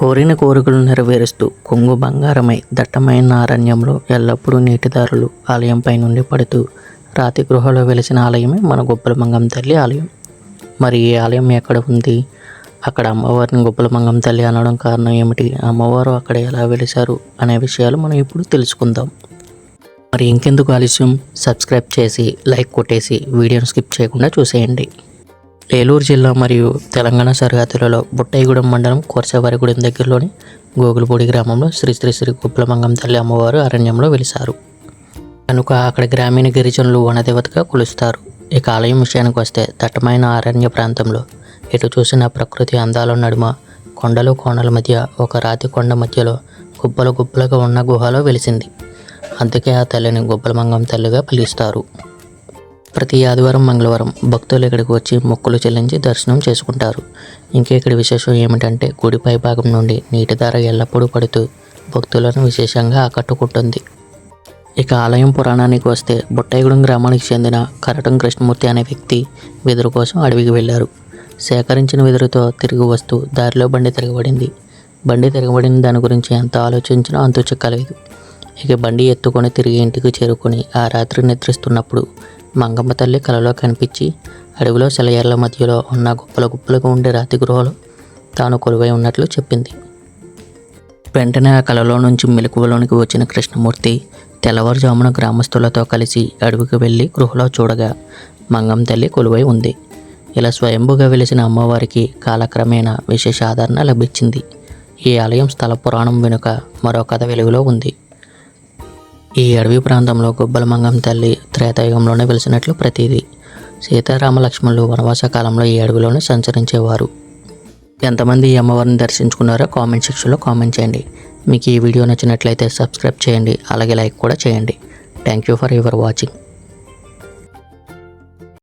కోరిన కోరికలు నెరవేరుస్తూ కొంగు బంగారమై దట్టమైన అరణ్యంలో ఎల్లప్పుడూ నీటిదారులు ఆలయంపై నుండి పడుతూ రాతి గృహలో వెలిసిన ఆలయమే మన గొప్పలమంగమ్మ తల్లి ఆలయం. మరి ఈ ఆలయం ఎక్కడ ఉంది, అక్కడ అమ్మవారిని గొప్పలమంగమ్మ తల్లి అనడం కారణం ఏమిటి, అమ్మవారు అక్కడ ఎలా వెలిశారు అనే విషయాలు మనం ఇప్పుడు తెలుసుకుందాం. మరి ఇంకెందుకు ఆలస్యం, సబ్స్క్రైబ్ చేసి లైక్ కొట్టేసి వీడియోను స్కిప్ చేయకుండా చూసేయండి. ఏలూరు జిల్లా మరియు తెలంగాణ సరిహద్దులలో బుట్టయ్యగూడెం మండలం కోర్సవారిగూడెం దగ్గరలోని గోగులపూడి గ్రామంలో శ్రీ గొప్పలమంగమ్మ తల్లి అమ్మవారు అరణ్యంలో వెలిశారు కనుక అక్కడ గ్రామీణ గిరిజనులు వనదేవతగా కొలుస్తారు. ఇక ఆలయం విషయానికి వస్తే దట్టమైన అరణ్య ప్రాంతంలో ఎటు చూసిన ప్రకృతి అందాల నడుమ కొండలు కోణల మధ్య ఒక రాతి కొండ మధ్యలో గుబ్బలుగా ఉన్న గుహలో వెలిసింది. అందుకే ఆ తల్లిని గొప్పలమంగమ్మ తల్లిగా పిలుస్తారు. ప్రతి ఆదివారం మంగళవారం భక్తులు ఇక్కడికి వచ్చి మొక్కులు చెల్లించి దర్శనం చేసుకుంటారు. ఇంకా ఇక్కడ విశేషం ఏమిటంటే గుడి పై భాగం నుండి నీటి ధార ఎల్లప్పుడూ పడుతూ భక్తులను విశేషంగా ఆకట్టుకుంటుంది. ఇక ఆలయం పురాణానికి వస్తే బుట్టయ్యగూడెం గ్రామానికి చెందిన కరటం కృష్ణమూర్తి అనే వ్యక్తి వెదురు కోసం అడవికి వెళ్ళారు. సేకరించిన వెదురుతో తిరిగి వస్తూ దారిలో బండి తిరగబడిన దాని గురించి ఎంత ఆలోచించినా అంతు చిక్కలేదు. ఇక బండి ఎత్తుకొని తిరిగి ఇంటికి చేరుకొని ఆ రాత్రి నిద్రిస్తున్నప్పుడు మంగమ్మ తల్లి కలలో కనిపించి అడవిలో సెలయేర్ల మధ్యలో ఉన్న గుప్పలుగా ఉండే రాతి గృహలో తాను కొలువై ఉన్నట్లు చెప్పింది. వెంటనే ఆ కలలో నుంచి మెలకువలోనికి వచ్చిన కృష్ణమూర్తి తెల్లవారుజామున గ్రామస్తులతో కలిసి అడవికి వెళ్ళి గృహలో చూడగా మంగమ్మ తల్లి కొలువై ఉంది. ఇలా స్వయంభుగా వెలిసిన అమ్మవారికి కాలక్రమేణా విశేష ఆదరణ లభించింది. ఈ ఆలయం స్థల పురాణం వెనుక మరో కథ వెలుగులో ఉంది. ఈ అడవి ప్రాంతంలో గొప్పలమంగమ్మ తల్లి త్రేతాయుగంలోనే వెలిసినట్లు ప్రతీది. సీతారామ లక్ష్మణులు వనవాస కాలంలో ఈ అడవిలోనే సంచరించేవారు. ఎంతమంది ఈ అమ్మవారిని దర్శించుకున్నారో కామెంట్ సెక్షన్లో కామెంట్ చేయండి. మీకు ఈ వీడియో నచ్చినట్లయితే సబ్స్క్రైబ్ చేయండి, అలాగే లైక్ కూడా చేయండి. Thank you for your watching.